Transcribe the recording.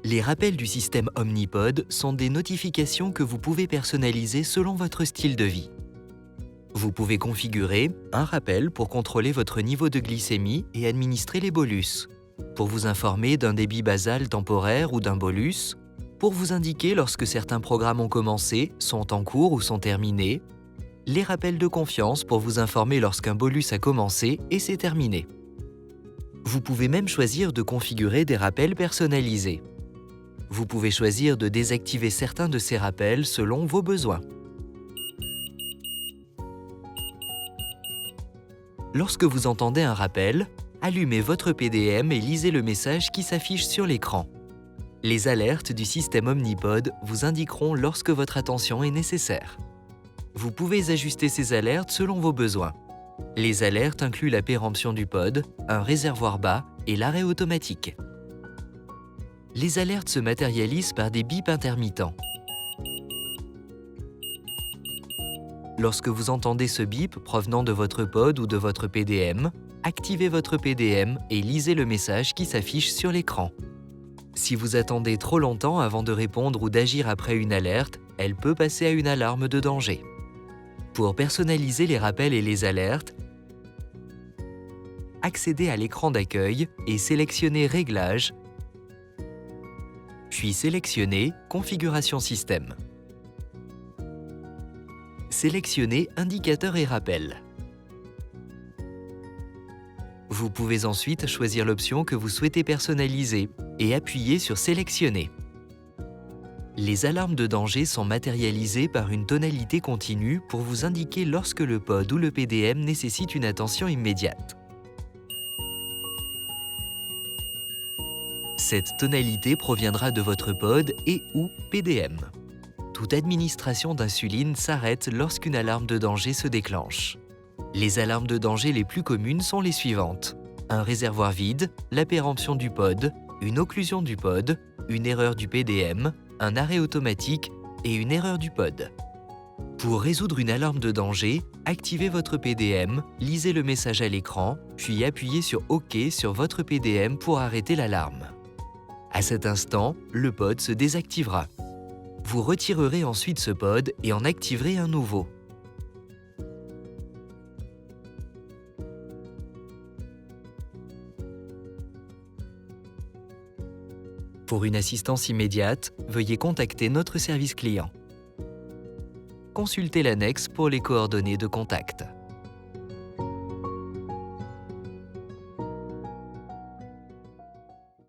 Les rappels du système Omnipod sont des notifications que vous pouvez personnaliser selon votre style de vie. Vous pouvez configurer un rappel pour contrôler votre niveau de glycémie et administrer les bolus, pour vous informer d'un débit basal temporaire ou d'un bolus, pour vous indiquer lorsque certains programmes ont commencé, sont en cours ou sont terminés, les rappels de confiance pour vous informer lorsqu'un bolus a commencé et s'est terminé. Vous pouvez même choisir de configurer des rappels personnalisés. Vous pouvez choisir de désactiver certains de ces rappels selon vos besoins. Lorsque vous entendez un rappel, allumez votre PDM et lisez le message qui s'affiche sur l'écran. Les alertes du système Omnipod vous indiqueront lorsque votre attention est nécessaire. Vous pouvez ajuster ces alertes selon vos besoins. Les alertes incluent la péremption du pod, un réservoir bas et l'arrêt automatique. Les alertes se matérialisent par des bips intermittents. Lorsque vous entendez ce bip provenant de votre pod ou de votre PDM, activez votre PDM et lisez le message qui s'affiche sur l'écran. Si vous attendez trop longtemps avant de répondre ou d'agir après une alerte, elle peut passer à une alarme de danger. Pour personnaliser les rappels et les alertes, accédez à l'écran d'accueil et sélectionnez Réglages, puis sélectionnez Configuration système. Sélectionnez Indicateurs et rappels. Vous pouvez ensuite choisir l'option que vous souhaitez personnaliser et appuyer sur Sélectionner. Les alarmes de danger sont matérialisées par une tonalité continue pour vous indiquer lorsque le pod ou le PDM nécessite une attention immédiate. Cette tonalité proviendra de votre pod et ou PDM. Toute administration d'insuline s'arrête lorsqu'une alarme de danger se déclenche. Les alarmes de danger les plus communes sont les suivantes: un réservoir vide, la péremption du pod, une occlusion du pod, une erreur du PDM, un arrêt automatique et une erreur du pod. Pour résoudre une alarme de danger, activez votre PDM, lisez le message à l'écran, puis appuyez sur OK sur votre PDM pour arrêter l'alarme. À cet instant, le pod se désactivera. Vous retirerez ensuite ce pod et en activerez un nouveau. Pour une assistance immédiate, veuillez contacter notre service client. Consultez l'annexe pour les coordonnées de contact.